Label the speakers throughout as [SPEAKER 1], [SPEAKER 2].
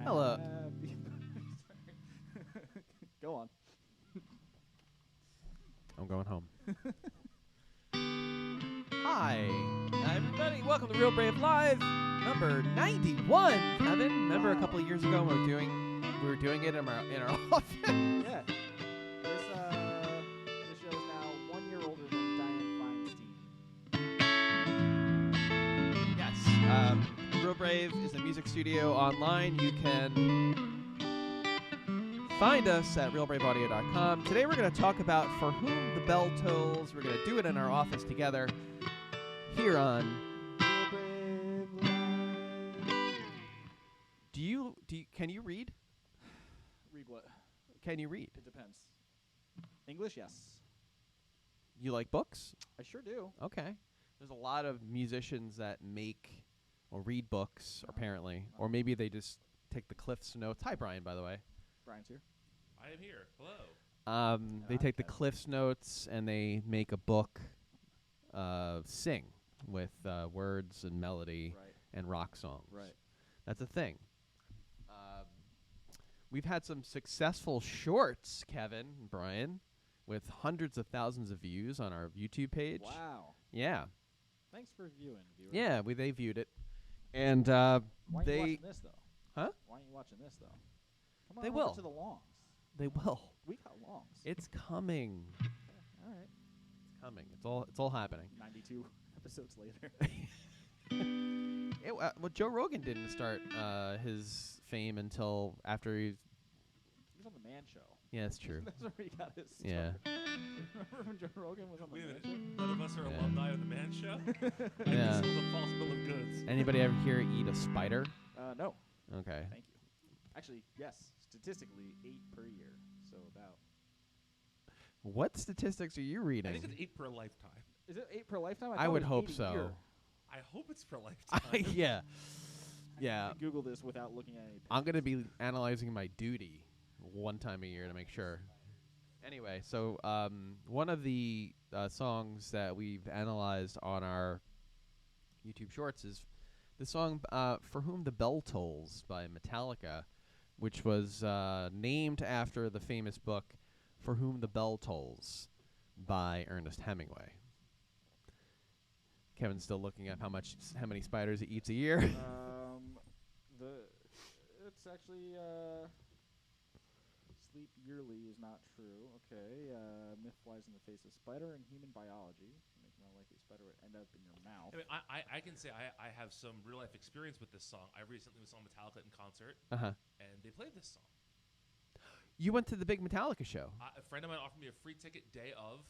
[SPEAKER 1] Hello.
[SPEAKER 2] Go on.
[SPEAKER 1] I'm going home. Hi, everybody. Welcome to Real Brave Live, number 91. Kevin, remember a couple of years ago we were doing it in our office.
[SPEAKER 2] Yeah. This show is now 1 year older than Diane Feinstein.
[SPEAKER 1] Yes. Real Brave is a music studio online. You can find us at realbraveaudio.com. Today we're going to talk about For Whom the Bell Tolls. We're going to do it in our office together here on
[SPEAKER 2] Real Brave Live.
[SPEAKER 1] Can you read?
[SPEAKER 2] Read what?
[SPEAKER 1] Can you read?
[SPEAKER 2] It depends. English, yes.
[SPEAKER 1] You like books?
[SPEAKER 2] I sure do.
[SPEAKER 1] Okay. There's a lot of musicians that make or read books, apparently. Or maybe they just take the Cliff's Notes. Hi, Brian, by the way.
[SPEAKER 2] Brian's here.
[SPEAKER 3] I am here. Hello.
[SPEAKER 1] They take the Cliff's Notes and they make a book sing with words and melody and rock songs.
[SPEAKER 2] Right.
[SPEAKER 1] That's a thing. We've had some successful shorts, Kevin and Brian, with hundreds of thousands of views on our YouTube page.
[SPEAKER 2] Wow.
[SPEAKER 1] Yeah.
[SPEAKER 2] Thanks for viewing, viewer.
[SPEAKER 1] Yeah, they viewed it. And
[SPEAKER 2] Why aren't you watching this, though?
[SPEAKER 1] Huh?
[SPEAKER 2] Why aren't you watching this, though? Come on
[SPEAKER 1] They
[SPEAKER 2] over
[SPEAKER 1] will.
[SPEAKER 2] to the longs.
[SPEAKER 1] They will.
[SPEAKER 2] We got longs.
[SPEAKER 1] It's coming.
[SPEAKER 2] All right.
[SPEAKER 1] It's coming. It's all happening.
[SPEAKER 2] 92 episodes later.
[SPEAKER 1] Well, Joe Rogan didn't start his fame until after
[SPEAKER 2] He was on the Man Show.
[SPEAKER 1] Yeah, that's true.
[SPEAKER 2] That's where he got his start.
[SPEAKER 1] Yeah.
[SPEAKER 2] Remember when Joe Rogan was on the
[SPEAKER 3] Wait a
[SPEAKER 2] Man
[SPEAKER 3] minute.
[SPEAKER 2] Show?
[SPEAKER 3] None of us are
[SPEAKER 1] Yeah.
[SPEAKER 3] alumni of the Man Show. I
[SPEAKER 1] Yeah.
[SPEAKER 3] just sold a false bill of goods.
[SPEAKER 1] Anybody ever here eat a spider?
[SPEAKER 2] No.
[SPEAKER 1] Okay.
[SPEAKER 2] Thank you. Actually, yes. Statistically, 8 per year. So about.
[SPEAKER 1] What statistics are you
[SPEAKER 3] I
[SPEAKER 1] reading?
[SPEAKER 3] think it's 8 per lifetime.
[SPEAKER 2] Is it 8 per lifetime?
[SPEAKER 1] I
[SPEAKER 2] thought
[SPEAKER 1] would
[SPEAKER 2] it was
[SPEAKER 1] hope
[SPEAKER 2] 8 a
[SPEAKER 1] so.
[SPEAKER 2] year.
[SPEAKER 3] I hope it's per lifetime.
[SPEAKER 1] Yeah. Yeah.
[SPEAKER 2] You can Google this without looking at any.
[SPEAKER 1] I'm going to be analyzing my duty one time a year to make sure. Anyway, so one of the songs that we've analyzed on our YouTube Shorts is the song For Whom the Bell Tolls by Metallica, which was named after the famous book For Whom the Bell Tolls by Ernest Hemingway. Kevin's still looking up how many spiders he eats a year.
[SPEAKER 2] It's actually sleep yearly is not true. Okay, myth flies in the face of spider and human biology. Make more likely spider would end up in your mouth.
[SPEAKER 3] I mean, I can say I have some real life experience with this song. I recently saw Metallica in concert, and they played this song.
[SPEAKER 1] You went to the big Metallica show.
[SPEAKER 3] A friend of mine offered me a free ticket day of,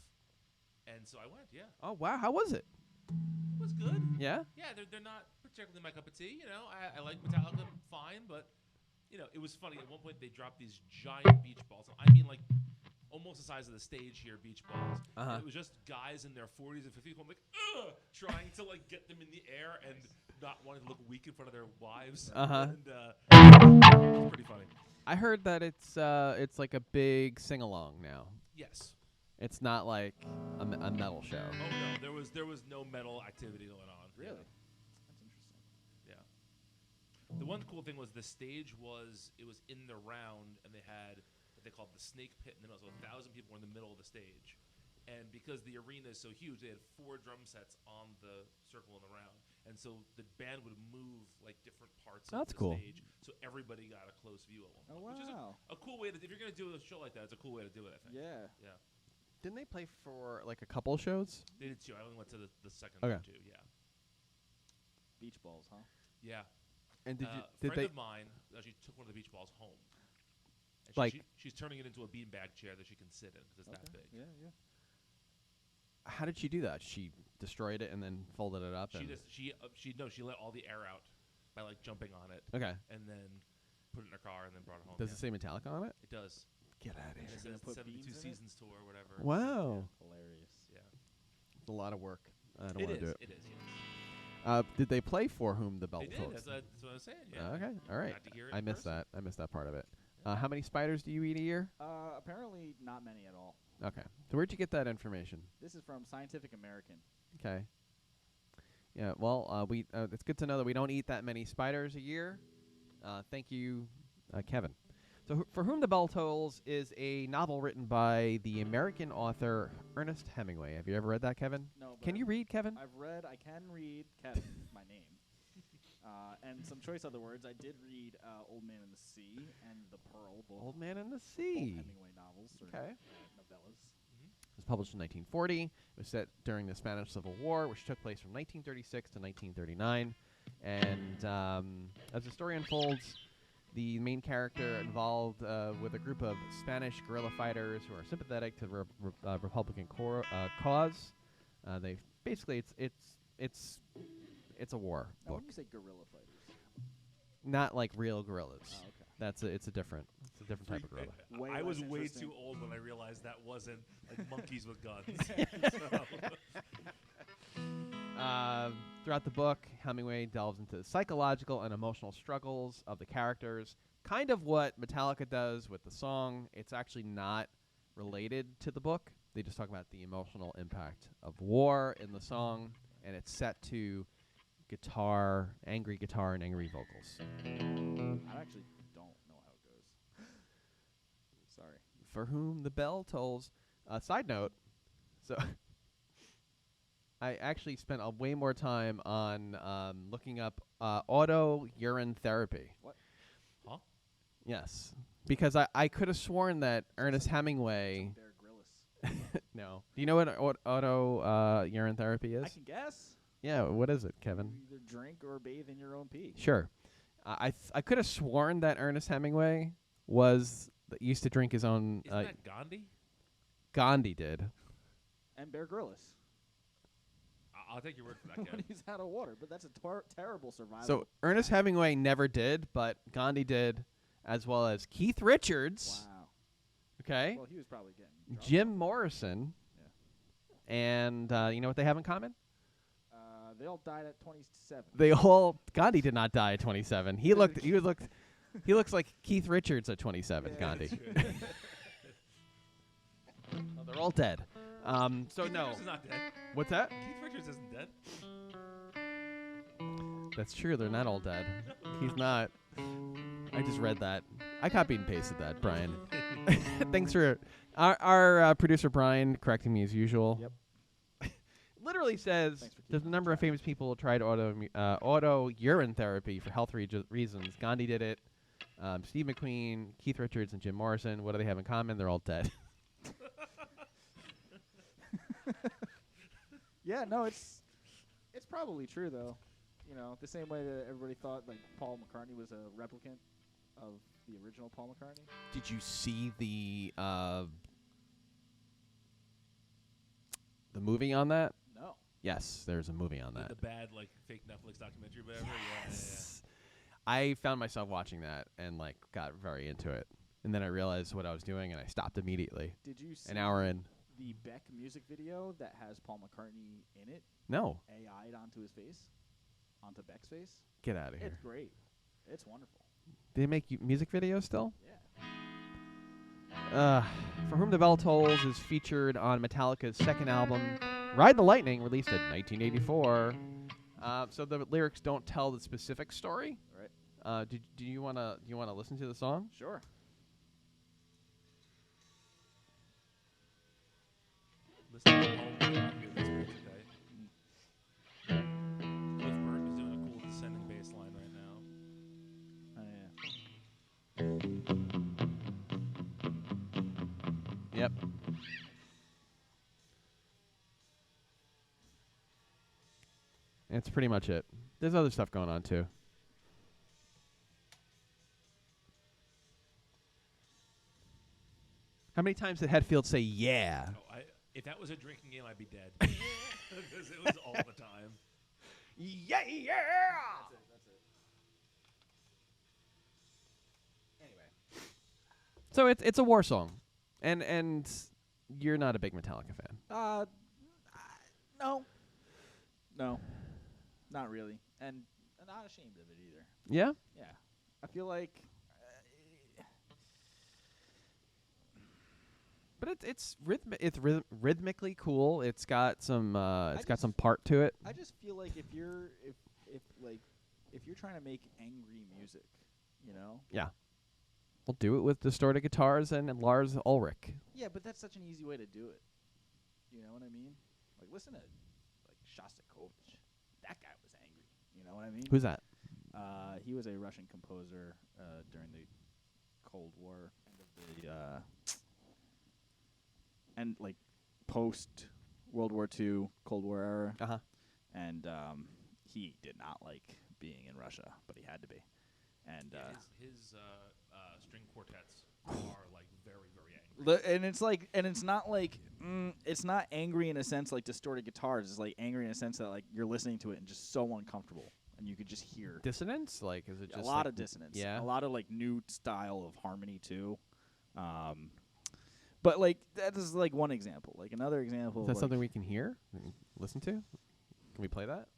[SPEAKER 3] and so I went. Yeah,
[SPEAKER 1] Oh, wow. How was it?
[SPEAKER 3] it was good.
[SPEAKER 1] Yeah?
[SPEAKER 3] Yeah, they're not particularly my cup of tea. You know, I like Metallica fine, but you know, it was funny. At one point, they dropped these giant beach balls. I mean, like almost the size of the stage here, beach balls. And it was just guys in their 40s and 50s going like, ugh, trying to like get them in the air and not wanting to look weak in front of their wives. And it was pretty funny.
[SPEAKER 1] I heard that it's like a big sing-along now.
[SPEAKER 3] Yes.
[SPEAKER 1] It's not like a metal show.
[SPEAKER 3] Oh no, there was no metal activity going on.
[SPEAKER 2] Really?
[SPEAKER 3] Yeah.
[SPEAKER 2] That's interesting.
[SPEAKER 3] Yeah. The one cool thing was the stage was in the round, and they had what they called the snake pit in the middle. So 1,000 people were in the middle of the stage, and because the arena is so huge, they had 4 drum sets on the circle in the round, and so the band would move like different parts of
[SPEAKER 1] That's
[SPEAKER 3] the
[SPEAKER 1] cool.
[SPEAKER 3] stage, so everybody got a close view of one.
[SPEAKER 2] Oh,
[SPEAKER 3] Which is
[SPEAKER 2] wow.
[SPEAKER 3] a cool way to, if you're gonna do a show like that, it's a cool way to do it. I think.
[SPEAKER 2] Yeah.
[SPEAKER 3] Yeah.
[SPEAKER 1] Didn't they play for like a couple shows?
[SPEAKER 3] They did too. I only went to the second
[SPEAKER 1] Okay.
[SPEAKER 3] one too. Yeah.
[SPEAKER 2] Beach balls, huh?
[SPEAKER 3] Yeah.
[SPEAKER 1] And did
[SPEAKER 3] A
[SPEAKER 1] did
[SPEAKER 3] friend
[SPEAKER 1] they?
[SPEAKER 3] of mine actually took one of the beach balls home. And
[SPEAKER 1] Like-
[SPEAKER 3] she's turning it into a beanbag chair that she can sit in because it's that big.
[SPEAKER 2] Yeah, yeah.
[SPEAKER 1] How did she do that? She destroyed it and then folded it up.
[SPEAKER 3] She let all the air out by like jumping on it
[SPEAKER 1] Okay.
[SPEAKER 3] and then put it in her car and then brought it home.
[SPEAKER 1] Does
[SPEAKER 3] yeah.
[SPEAKER 1] it say Metallica on it?
[SPEAKER 3] It does.
[SPEAKER 1] Get out of
[SPEAKER 3] And it
[SPEAKER 1] here.
[SPEAKER 3] says
[SPEAKER 2] put
[SPEAKER 3] 72
[SPEAKER 2] beans in it?
[SPEAKER 3] seasons tour or whatever.
[SPEAKER 1] Wow.
[SPEAKER 2] Hilarious.
[SPEAKER 3] Yeah.
[SPEAKER 1] It's a lot of work. I don't
[SPEAKER 3] It
[SPEAKER 1] want to do
[SPEAKER 3] is.
[SPEAKER 1] it.
[SPEAKER 3] It is. Yes.
[SPEAKER 1] Did they play For Whom the Bell
[SPEAKER 3] They did.
[SPEAKER 1] Tolls?
[SPEAKER 3] That's what I was saying. Yeah.
[SPEAKER 1] Okay. All right.
[SPEAKER 3] Got to hear it
[SPEAKER 1] I
[SPEAKER 3] in
[SPEAKER 1] missed
[SPEAKER 3] person.
[SPEAKER 1] that. I missed that part of it. How many spiders do you eat a year?
[SPEAKER 2] Apparently not many at all.
[SPEAKER 1] Okay. So where'd you get that information?
[SPEAKER 2] This is from Scientific American.
[SPEAKER 1] Okay. Yeah. Well, it's good to know that we don't eat that many spiders a year. Thank you, Kevin. So, For Whom the Bell Tolls is a novel written by the American author Ernest Hemingway. Have you ever read that, Kevin?
[SPEAKER 2] No. But
[SPEAKER 1] Can you read, Kevin?
[SPEAKER 2] I can read Kevin, my name. And some choice other words. I did read Old Man in the Sea and The Pearl, both
[SPEAKER 1] Old Man in the
[SPEAKER 2] both
[SPEAKER 1] Sea.
[SPEAKER 2] Hemingway novels or
[SPEAKER 1] Okay.
[SPEAKER 2] novellas.
[SPEAKER 1] It was published in 1940. It was set during the Spanish Civil War, which took place from 1936 to 1939. And as the story unfolds, the main character involved with a group of Spanish guerrilla fighters who are sympathetic to the Republican cause. They basically it's a war
[SPEAKER 2] Now,
[SPEAKER 1] book,
[SPEAKER 2] when you say guerrilla fighters,
[SPEAKER 1] not like real guerrillas.
[SPEAKER 2] oh, okay.
[SPEAKER 1] It's a different type of gorilla.
[SPEAKER 2] Way
[SPEAKER 3] I was
[SPEAKER 2] less
[SPEAKER 3] way
[SPEAKER 2] interesting.
[SPEAKER 3] too old when I realized that wasn't like monkeys with guns.
[SPEAKER 1] Throughout the book, Hemingway delves into the psychological and emotional struggles of the characters, kind of what Metallica does with the song. It's actually not related to the book. They just talk about the emotional impact of war in the song, and it's set to angry guitar and angry vocals.
[SPEAKER 2] I actually don't know how it goes. Sorry.
[SPEAKER 1] For Whom the Bell Tolls. Side note, so I actually spent way more time on looking up auto urine therapy.
[SPEAKER 2] What?
[SPEAKER 3] Huh?
[SPEAKER 1] Yes, because I could have sworn that Ernest Hemingway.
[SPEAKER 2] Bear Grylls.
[SPEAKER 1] No. Do you know what auto urine therapy is?
[SPEAKER 2] I can guess.
[SPEAKER 1] Yeah. What is it, Kevin?
[SPEAKER 2] You either drink or bathe in your own pee.
[SPEAKER 1] Sure. I could have sworn that Ernest Hemingway used to drink his own.
[SPEAKER 3] Isn't that Gandhi?
[SPEAKER 1] Gandhi did.
[SPEAKER 2] And Bear Grylls.
[SPEAKER 3] I'll take your word for that,
[SPEAKER 2] When
[SPEAKER 3] Kevin.
[SPEAKER 2] he's out of water, but that's a terrible survival.
[SPEAKER 1] So Ernest Hemingway never did, but Gandhi did, as well as Keith Richards.
[SPEAKER 2] Wow.
[SPEAKER 1] Okay.
[SPEAKER 2] Well, he was probably getting drunk.
[SPEAKER 1] Jim Morrison.
[SPEAKER 2] Yeah.
[SPEAKER 1] And you know what they have in common?
[SPEAKER 2] They all died at 27.
[SPEAKER 1] Gandhi did not die at 27. He looks like Keith Richards at 27.
[SPEAKER 2] Yeah,
[SPEAKER 1] Gandhi.
[SPEAKER 3] That's true.
[SPEAKER 1] Oh, they're all dead. So
[SPEAKER 3] Keith
[SPEAKER 1] no.
[SPEAKER 3] Richards is not dead.
[SPEAKER 1] What's that?
[SPEAKER 3] Keith Richards isn't dead.
[SPEAKER 1] That's true. They're not all dead. He's not. I just read that. I copied and pasted that, Brian. Thanks for our producer Brian correcting me as usual.
[SPEAKER 2] Yep.
[SPEAKER 1] Literally says
[SPEAKER 2] Thanks for
[SPEAKER 1] there's a
[SPEAKER 2] keeping
[SPEAKER 1] number of
[SPEAKER 2] track.
[SPEAKER 1] famous people who tried auto urine therapy for health reasons. Gandhi did it. Steve McQueen, Keith Richards, and Jim Morrison. What do they have in common? They're all dead.
[SPEAKER 2] Yeah, no, it's probably true though. You know, the same way that everybody thought like Paul McCartney was a replicant of the original Paul McCartney.
[SPEAKER 1] Did you see the movie on that?
[SPEAKER 2] No.
[SPEAKER 1] Yes, there's a movie on that.
[SPEAKER 3] The bad like fake Netflix documentary, or whatever.
[SPEAKER 1] Yes. I found myself watching that and like got very into it, and then I realized what I was doing, and I stopped immediately.
[SPEAKER 2] Did you see
[SPEAKER 1] An hour in.
[SPEAKER 2] the Beck music video that has Paul McCartney in it,
[SPEAKER 1] No,
[SPEAKER 2] AI'd onto his face, onto Beck's face?
[SPEAKER 1] get out of here.
[SPEAKER 2] It's great. It's wonderful.
[SPEAKER 1] They make music videos still?
[SPEAKER 2] Yeah.
[SPEAKER 1] For Whom the Bell Tolls is featured on Metallica's second album, Ride the Lightning, released in 1984. So the lyrics don't tell the specific story.
[SPEAKER 2] Right.
[SPEAKER 1] Do you wanna listen to the song?
[SPEAKER 2] Sure.
[SPEAKER 3] Listen to home around here this week today. Cliff Burton is doing a cool descending bass line right now.
[SPEAKER 2] Oh yeah.
[SPEAKER 1] Yep. That's pretty much it. There's other stuff going on too. How many times did Hetfield say "yeah"?
[SPEAKER 3] Oh, if that was a drinking game, I'd be dead. Because it was all the time.
[SPEAKER 1] Yeah, yeah.
[SPEAKER 2] That's it.
[SPEAKER 1] Anyway, so it's a war song, and you're not a big Metallica fan.
[SPEAKER 2] No, not really, and I'm not ashamed of it either.
[SPEAKER 1] Yeah.
[SPEAKER 2] Yeah, I feel like
[SPEAKER 1] But it's rhythmically cool. It's got some
[SPEAKER 2] just-
[SPEAKER 1] some part to it.
[SPEAKER 2] I just feel like if you're trying to make angry music, you know,
[SPEAKER 1] Yeah. we'll do it with distorted guitars and Lars Ulrich.
[SPEAKER 2] Yeah, but that's such an easy way to do it. You know what I mean? Like, listen to like Shostakovich. That guy was angry. You know what I mean?
[SPEAKER 1] Who's that?
[SPEAKER 2] He was a Russian composer during the Cold War, and like post World War II, Cold War era.
[SPEAKER 1] Uh-huh.
[SPEAKER 2] And he did not like being in Russia, but he had to be. And
[SPEAKER 3] his string quartets are like very, very angry.
[SPEAKER 2] And it's not like it's not angry in a sense like distorted guitars. It's like angry in a sense that like you're listening to it and just so uncomfortable, and you could just hear
[SPEAKER 1] Dissonance? Like, is it just
[SPEAKER 2] a lot
[SPEAKER 1] like
[SPEAKER 2] of dissonance?
[SPEAKER 1] Yeah.
[SPEAKER 2] A lot of like new style of harmony too. But like that is like one example. Like another example.
[SPEAKER 1] Is that
[SPEAKER 2] like
[SPEAKER 1] something we can hear? We can listen to? Can we play that?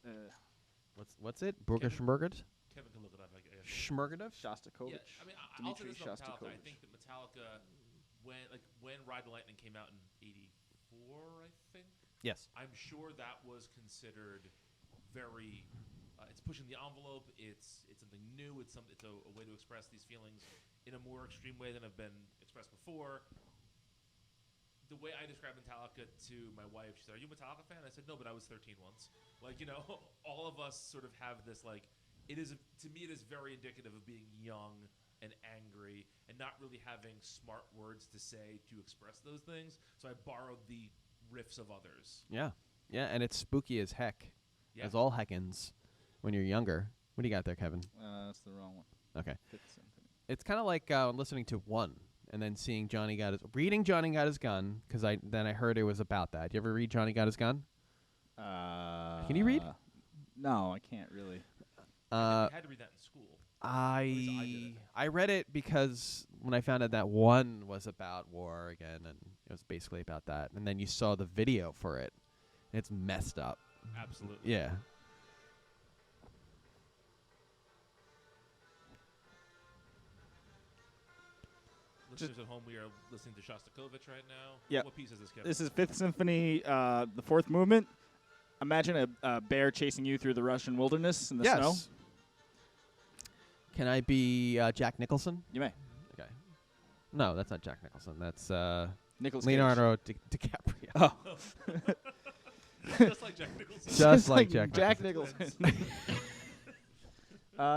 [SPEAKER 1] What's it? Burger Schmurgert?
[SPEAKER 3] Kevin can look it up. I guess.
[SPEAKER 1] Schmurgert?
[SPEAKER 2] Shostakovich.
[SPEAKER 3] Yeah, I mean, I'll say
[SPEAKER 2] Dmitri
[SPEAKER 3] this about Metallica. I
[SPEAKER 2] Shostakovich.
[SPEAKER 3] think that Metallica, when Ride the Lightning came out in '84, I think.
[SPEAKER 1] Yes.
[SPEAKER 3] I'm sure that was considered very. It's pushing the envelope. It's something new. It's a way to express these feelings in a more extreme way than have been expressed before. The way I describe Metallica to my wife, she said, "Are you a Metallica fan?" I said, "No, but I was 13 once." Like, you know, all of us sort of have this like. It is to me. It is very indicative of being young and angry and not really having smart words to say to express those things. So I borrowed the riffs of others.
[SPEAKER 1] Yeah. Yeah, and it's spooky as heck.
[SPEAKER 3] Yeah.
[SPEAKER 1] As all heckins when you're younger. What do you got there, Kevin?
[SPEAKER 2] That's the wrong one.
[SPEAKER 1] Okay.
[SPEAKER 2] Fifth Symphony.
[SPEAKER 1] It's kind of like listening to One and then seeing reading Johnny Got His Gun, because I heard it was about that. You ever read Johnny Got His Gun? Can you read?
[SPEAKER 2] No, I can't really.
[SPEAKER 3] I had to read that in school.
[SPEAKER 1] I read it because when I found out that One was about war again, and it was basically about that, and then you saw the video for it. It's messed up.
[SPEAKER 3] Absolutely.
[SPEAKER 1] Yeah.
[SPEAKER 3] Listeners at home, we are listening to Shostakovich right now.
[SPEAKER 2] Yeah.
[SPEAKER 3] What piece is this, Kevin?
[SPEAKER 2] This is Fifth Symphony, the fourth movement. Imagine a bear chasing you through the Russian wilderness in the snow.
[SPEAKER 1] Can I be Jack Nicholson?
[SPEAKER 2] You may.
[SPEAKER 1] Okay. No, that's not Jack Nicholson. That's
[SPEAKER 2] Nicholas
[SPEAKER 1] Leonardo DiCaprio.
[SPEAKER 2] Oh.
[SPEAKER 3] Just like Jack Nicholson.
[SPEAKER 1] Just like
[SPEAKER 2] Jack Nicholson.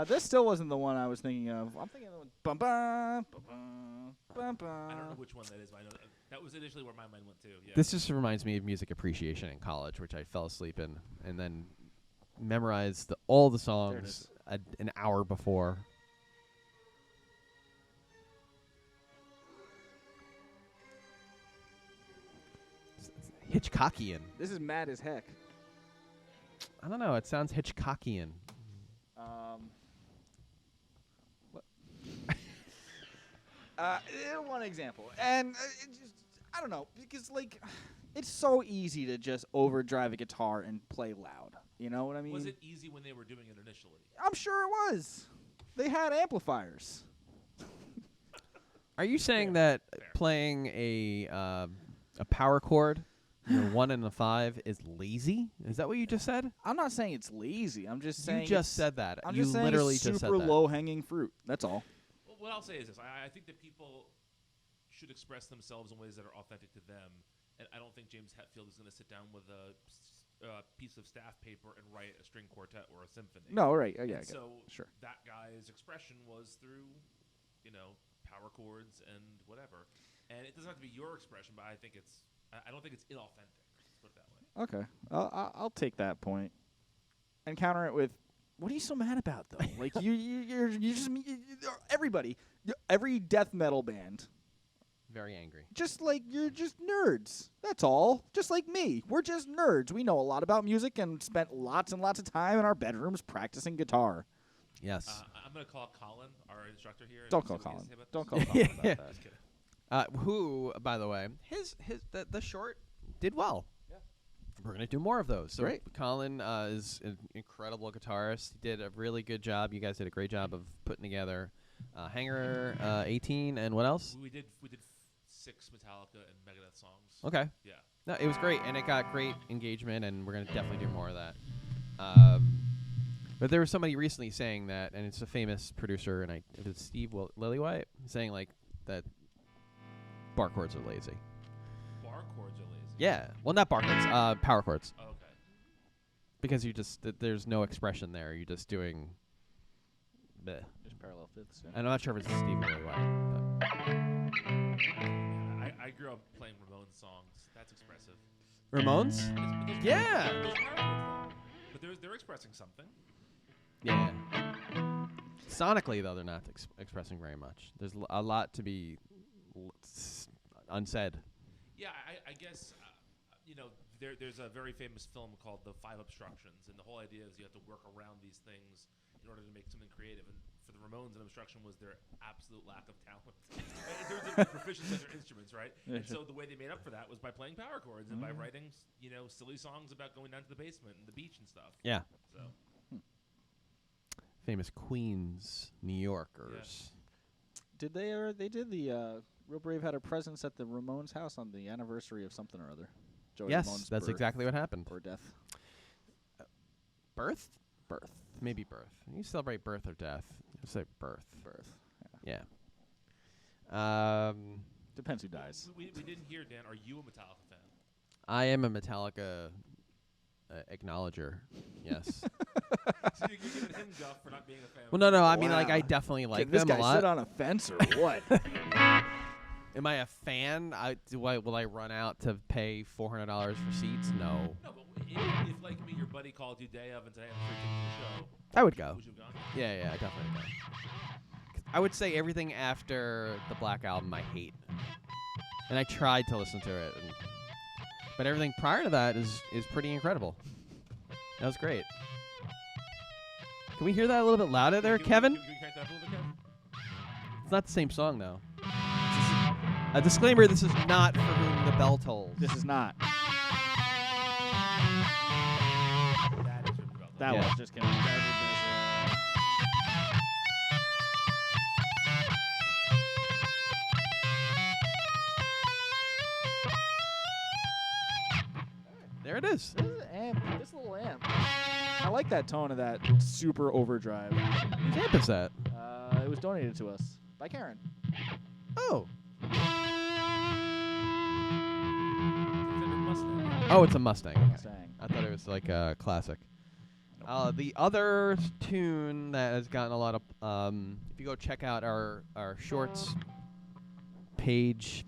[SPEAKER 2] This still wasn't the one I was thinking of. I'm thinking of the one. Bum, bum, bum, bum, bum.
[SPEAKER 3] I don't know which one that is, but I know that was initially where my mind went to. Yeah.
[SPEAKER 1] This just reminds me of music appreciation in college, which I fell asleep in, and then memorized all the songs an hour before. Hitchcockian.
[SPEAKER 2] This is mad as heck.
[SPEAKER 1] I don't know. It sounds Hitchcockian.
[SPEAKER 2] What? One example, and I don't know, because like it's so easy to just overdrive a guitar and play loud. You know what I mean?
[SPEAKER 3] Was it easy when they were doing it initially?
[SPEAKER 2] I'm sure it was. They had amplifiers.
[SPEAKER 1] Are you saying
[SPEAKER 3] Fair.
[SPEAKER 1] that playing a power chord, 1 and a 5, is lazy? Is that what you just said?
[SPEAKER 2] I'm not saying it's lazy. I'm just saying
[SPEAKER 1] You just said that.
[SPEAKER 2] I'm
[SPEAKER 1] You
[SPEAKER 2] just saying
[SPEAKER 1] literally
[SPEAKER 2] it's
[SPEAKER 1] just said
[SPEAKER 2] super
[SPEAKER 1] that.
[SPEAKER 2] low-hanging fruit. That's all.
[SPEAKER 3] Well, what I'll say is this: I think that people should express themselves in ways that are authentic to them, and I don't think James Hetfield is going to sit down with a piece of staff paper and write a string quartet or a symphony.
[SPEAKER 2] No, right. Yeah, I get it.
[SPEAKER 3] So
[SPEAKER 2] Sure.
[SPEAKER 3] that guy's expression was through, power chords and whatever. And it doesn't have to be your expression, but I think I don't think it's inauthentic. Let's put it that way.
[SPEAKER 2] Okay. I'll take that point and counter it with, what are you so mad about, though? Like, you're just everybody, every death metal band,
[SPEAKER 1] Very angry.
[SPEAKER 2] you're just nerds. That's all. Just like me. We're just nerds. We know a lot about music and spent lots and lots of time in our bedrooms practicing guitar.
[SPEAKER 1] Yes.
[SPEAKER 3] I'm going to call Colin, our instructor here.
[SPEAKER 2] Don't
[SPEAKER 3] and
[SPEAKER 2] call
[SPEAKER 3] see what he
[SPEAKER 2] Colin.
[SPEAKER 3] has to say about
[SPEAKER 2] Don't
[SPEAKER 3] this.
[SPEAKER 2] call Colin about that.
[SPEAKER 3] Just kidding.
[SPEAKER 1] Who, by the way, the short did well.
[SPEAKER 2] Yeah.
[SPEAKER 1] We're gonna do more of those. So
[SPEAKER 2] Great.
[SPEAKER 1] Colin is an incredible guitarist. He did a really good job. You guys did a great job of putting together Hanger 18 and what else?
[SPEAKER 3] We did 6 Metallica and Megadeth songs.
[SPEAKER 1] Okay.
[SPEAKER 3] Yeah.
[SPEAKER 1] No, it was great, and it got great engagement, and we're gonna definitely do more of that. But there was somebody recently saying that, and it's a famous producer, and if it's Steve Lillywhite, saying like that bar chords are lazy.
[SPEAKER 3] Bar chords are lazy.
[SPEAKER 1] Yeah. Well, not bar chords, power chords.
[SPEAKER 3] Oh, okay.
[SPEAKER 1] Because you just there's no expression there. You're just doing. Bleh.
[SPEAKER 2] Just parallel fifths. Yeah.
[SPEAKER 1] And I'm not sure if it's Steve Lillywhite. But.
[SPEAKER 3] I grew up playing Ramones songs. That's expressive.
[SPEAKER 1] Ramones? Yeah.
[SPEAKER 3] Those power chords long, but they're expressing something.
[SPEAKER 1] Yeah. Sonically, though, they're not expressing very much. There's a lot to be unsaid.
[SPEAKER 3] Yeah, I guess, there's a very famous film called The Five Obstructions, and the whole idea is you have to work around these things in order to make something creative. And for the Ramones, an obstruction was their absolute lack of talent in terms of proficiency on their instruments, right? And so the way they made up for that was by playing power chords and by writing, silly songs about going down to the basement and the beach and stuff.
[SPEAKER 1] Yeah.
[SPEAKER 3] So.
[SPEAKER 1] Famous Queens, New Yorkers.
[SPEAKER 2] Yeah. Did they did the Real Brave had a presence at the Ramones house on the anniversary of something or other. Joey
[SPEAKER 1] Yes,
[SPEAKER 2] Ramone's
[SPEAKER 1] that's
[SPEAKER 2] birth
[SPEAKER 1] exactly what happened.
[SPEAKER 2] or death.
[SPEAKER 1] Birth? Birth. Maybe birth. You celebrate birth or death. You say birth.
[SPEAKER 2] Birth.
[SPEAKER 1] Yeah.
[SPEAKER 2] Depends who dies.
[SPEAKER 3] We didn't hear, Dan. Are you a Metallica fan?
[SPEAKER 1] I am a Metallica acknowledger. Yes.
[SPEAKER 3] So you're giving him guff for not being a fan.
[SPEAKER 1] Well, no. I mean,
[SPEAKER 2] Wow.
[SPEAKER 1] like, I definitely like
[SPEAKER 2] Can this
[SPEAKER 1] them
[SPEAKER 2] guy
[SPEAKER 1] a lot.
[SPEAKER 2] sit on a fence or what?
[SPEAKER 1] Am I a fan? Will I run out to pay $400 for seats? No.
[SPEAKER 3] No, but if like me, your buddy called you day of and said, "Hey, I'm free tickets to the show,"
[SPEAKER 1] I would go.
[SPEAKER 3] would you have gone?
[SPEAKER 1] Yeah, I definitely would go. I would say everything after the Black Album I hate. And I tried to listen to it. But everything prior to that is pretty incredible. That was great. Can we hear that a little bit louder there, Kevin?
[SPEAKER 3] Can we crank that up a little bit, Kevin?
[SPEAKER 1] It's not the same song, though. A disclaimer, this is not For Whom the Bell Tolls.
[SPEAKER 2] This is not.
[SPEAKER 3] That is really well done.
[SPEAKER 2] That
[SPEAKER 1] Yeah.
[SPEAKER 2] was just kidding.
[SPEAKER 1] There it is.
[SPEAKER 2] This is an amp. This little amp. I like that tone of that super overdrive.
[SPEAKER 1] Whose amp is that?
[SPEAKER 2] It was donated to us by Karen.
[SPEAKER 1] Oh.
[SPEAKER 3] It's a Mustang.
[SPEAKER 1] Oh, it's a Mustang. Okay.
[SPEAKER 2] Mustang.
[SPEAKER 1] I thought it was like a classic. The other tune that has gotten a lot of, if you go check out our shorts page,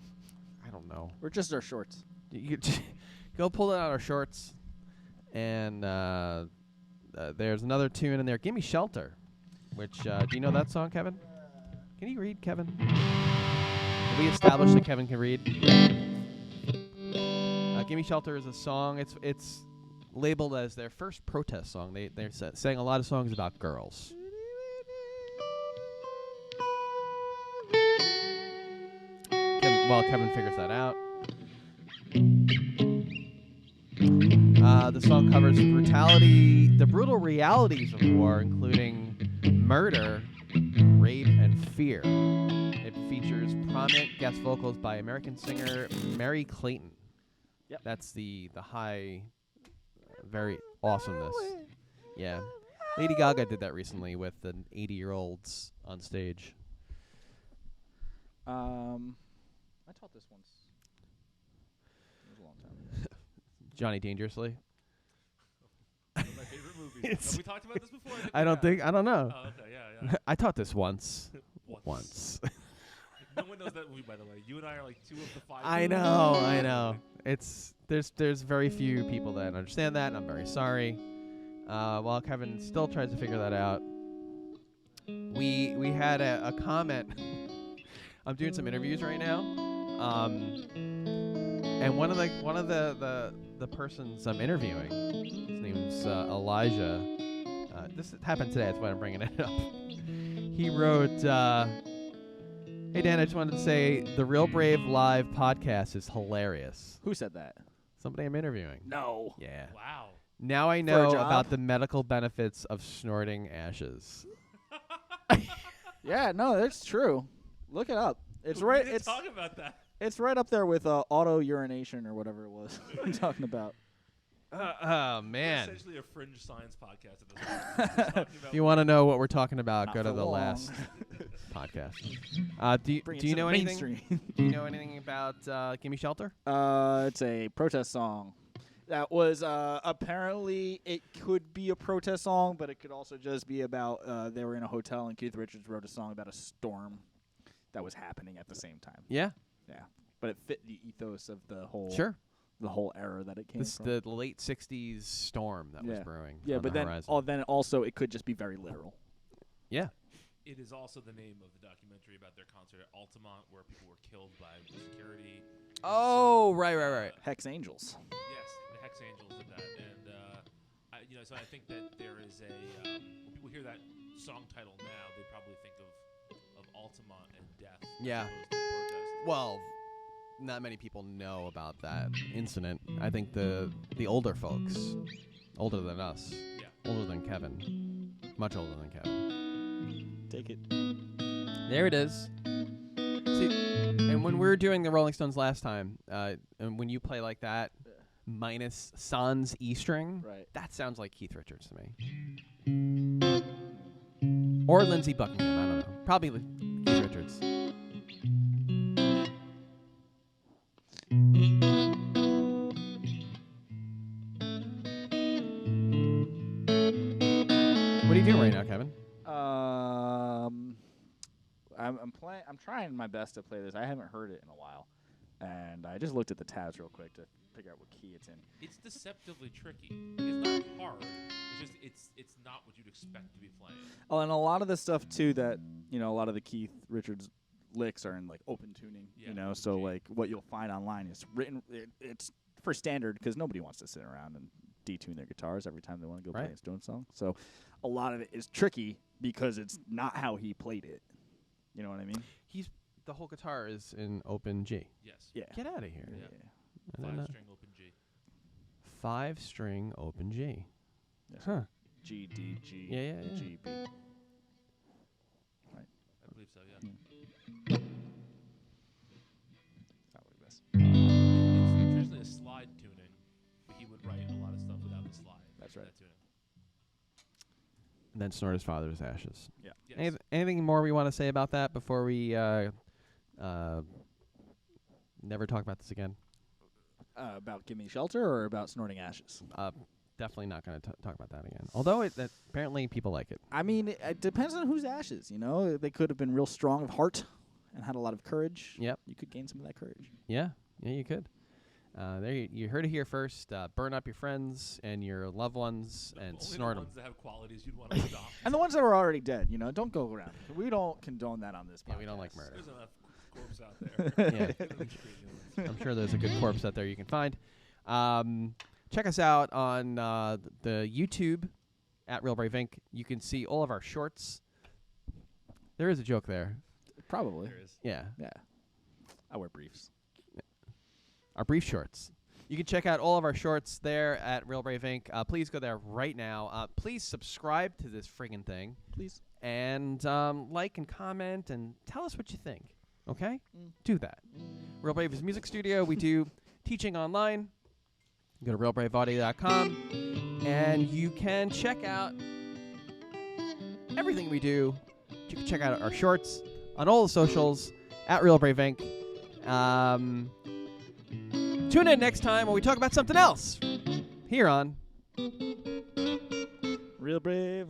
[SPEAKER 1] I don't know.
[SPEAKER 2] We're just our shorts.
[SPEAKER 1] You go pull out our shorts, and there's another tune in there. Gimme Shelter, which, do you know that song, Kevin? Can you read, Kevin? Have we established that Kevin can read? Gimme Shelter is a song. It's labeled as their first protest song. They're sang a lot of songs about girls. While Kevin figures that out. The song covers the brutal realities of war, including murder, rape, and fear. It features prominent guest vocals by American singer Mary Clayton.
[SPEAKER 2] Yep.
[SPEAKER 1] That's the high, very awesomeness. Yeah. Lady Gaga did that recently with the 80-year-olds on stage.
[SPEAKER 2] I taught this once. It was a long time.
[SPEAKER 1] Johnny Dangerously.
[SPEAKER 3] One of my favorite movies. Have we talked about this before?
[SPEAKER 1] I don't know.
[SPEAKER 3] Oh, okay, yeah.
[SPEAKER 1] I taught this once.
[SPEAKER 3] Once. No one knows that movie, by the way. You and I are like 2 of the 5.
[SPEAKER 1] I know. There's very few people that understand that, and I'm very sorry. While Kevin still tries to figure that out, we had a comment. I'm doing some interviews right now, and one of the persons I'm interviewing, his name's Elijah. This happened today. That's why I'm bringing it up. He wrote, "Hey Dan, I just wanted to say the Real Brave Live podcast is hilarious."
[SPEAKER 2] Who said that?
[SPEAKER 1] Somebody I'm interviewing.
[SPEAKER 2] No.
[SPEAKER 1] Yeah.
[SPEAKER 3] Wow.
[SPEAKER 1] Now I
[SPEAKER 2] For a
[SPEAKER 1] know
[SPEAKER 2] job?
[SPEAKER 1] about the medical benefits of snorting ashes.
[SPEAKER 2] Yeah, no, that's true. Look it up. It's
[SPEAKER 3] We
[SPEAKER 2] right.
[SPEAKER 3] didn't
[SPEAKER 2] It's
[SPEAKER 3] talk about that.
[SPEAKER 2] it's right up there with auto urination or whatever it was I'm talking about.
[SPEAKER 1] Oh man!
[SPEAKER 3] Essentially a fringe science podcast at this point. We're talking about
[SPEAKER 1] If you want to know what we're talking about,
[SPEAKER 2] Not
[SPEAKER 1] go to
[SPEAKER 2] for
[SPEAKER 1] the
[SPEAKER 2] long.
[SPEAKER 1] last podcast.
[SPEAKER 2] Bring it
[SPEAKER 1] Do you
[SPEAKER 2] to
[SPEAKER 1] know
[SPEAKER 2] the
[SPEAKER 1] anything?
[SPEAKER 2] mainstream.
[SPEAKER 1] Do you know anything about "Gimme Shelter"?
[SPEAKER 2] It's a protest song. That was apparently it could be a protest song, but it could also just be about they were in a hotel and Keith Richards wrote a song about a storm that was happening at the same time.
[SPEAKER 1] Yeah,
[SPEAKER 2] Yeah, but it fit the ethos of the whole the whole era that it came
[SPEAKER 1] This
[SPEAKER 2] from.
[SPEAKER 1] the late '60s storm that was
[SPEAKER 2] Yeah.
[SPEAKER 1] brewing.
[SPEAKER 2] Yeah,
[SPEAKER 1] on
[SPEAKER 2] but
[SPEAKER 1] the
[SPEAKER 2] then
[SPEAKER 1] horizon.
[SPEAKER 2] then also it could just be very literal.
[SPEAKER 1] Yeah.
[SPEAKER 3] It is also the name of the documentary about their concert at Altamont, where people were killed by security.
[SPEAKER 1] Oh, right.
[SPEAKER 2] Hex Angels.
[SPEAKER 3] Yes, the Hex Angels did that, and so I think that there is a when people hear that song title now, they probably think of Altamont and death. as
[SPEAKER 1] Yeah.
[SPEAKER 3] opposed to protest.
[SPEAKER 1] Well, not many people know about that incident. I think the older folks, older than us, older than Kevin, much older than Kevin.
[SPEAKER 2] Take it.
[SPEAKER 1] There it is. See, and when we were doing the Rolling Stones last time, and when you play like that, minus Sans E string,
[SPEAKER 2] Right.
[SPEAKER 1] that sounds like Keith Richards to me. Or Lindsey Buckingham, I don't know. Probably Keith Richards. What are you doing right now, Kevin?
[SPEAKER 2] I'm playing. I'm trying my best to play this. I haven't heard it in a while, and I just looked at the tabs real quick to figure out what key it's in.
[SPEAKER 3] It's deceptively tricky. It's not hard. It's just it's not what you'd expect to be playing.
[SPEAKER 2] Oh, and a lot of the stuff too that a lot of the Keith Richards licks are in like open tuning.
[SPEAKER 3] Yeah,
[SPEAKER 2] so
[SPEAKER 3] G.
[SPEAKER 2] like what you'll find online is written. It's for standard because nobody wants to sit around and detune their guitars every time they want to go play
[SPEAKER 1] Right.
[SPEAKER 2] a Stone song. So a lot of it is tricky because it's not how he played it. You know what I mean?
[SPEAKER 1] The whole guitar is in open G.
[SPEAKER 3] Yes.
[SPEAKER 2] Yeah.
[SPEAKER 1] Get out of here.
[SPEAKER 3] Yeah.
[SPEAKER 1] I don't know.
[SPEAKER 3] 5-string open G.
[SPEAKER 1] 5-string open G.
[SPEAKER 2] Yes.
[SPEAKER 1] Huh.
[SPEAKER 2] G D G
[SPEAKER 1] Yeah.
[SPEAKER 2] G B.
[SPEAKER 3] I believe so. Yeah.
[SPEAKER 2] Not like this.
[SPEAKER 3] It's traditionally a slide tuning, but he would write a lot of stuff without the slide.
[SPEAKER 2] That's right.
[SPEAKER 3] That tuning.
[SPEAKER 1] And then snort his father's ashes.
[SPEAKER 2] Yeah.
[SPEAKER 3] Yes.
[SPEAKER 1] Anything more we want to say about that before we never talk about this again?
[SPEAKER 2] About Gimme Shelter or about Snorting Ashes?
[SPEAKER 1] Definitely not going to talk about that again. Although apparently people like it.
[SPEAKER 2] I mean, it depends on whose ashes. They could have been real strong of heart and had a lot of courage.
[SPEAKER 1] Yep.
[SPEAKER 2] You could gain some of that courage.
[SPEAKER 1] Yeah, you could. There you heard it here first. Burn up your friends and your loved ones and
[SPEAKER 3] Only
[SPEAKER 1] snort
[SPEAKER 3] the
[SPEAKER 1] them.
[SPEAKER 3] ones that have qualities you'd want to adopt.
[SPEAKER 2] And the ones that are already dead, don't go around. We don't condone that on this podcast.
[SPEAKER 1] Yeah, we don't like murder.
[SPEAKER 3] There's enough corpse out there.
[SPEAKER 1] Yeah.
[SPEAKER 3] Get them straight humans.
[SPEAKER 1] I'm sure there's a good corpse out there you can find. Check us out on the YouTube at Real Brave Inc. You can see all of our shorts. There is a joke there.
[SPEAKER 2] Probably.
[SPEAKER 3] There is.
[SPEAKER 1] Yeah.
[SPEAKER 2] Yeah. I wear briefs.
[SPEAKER 1] Our brief shorts. You can check out all of our shorts there at Real Brave Inc. Please go there right now. Please subscribe to this friggin' thing.
[SPEAKER 2] Please.
[SPEAKER 1] And like and comment and tell us what you think. Okay?
[SPEAKER 2] Mm.
[SPEAKER 1] Do that. Real Brave is a music studio. We do teaching online. Go to realbraveaudio.com and you can check out everything we do. You can check out our shorts on all the socials at Real Brave Inc. Tune in next time when we talk about something else here on
[SPEAKER 2] Real brave.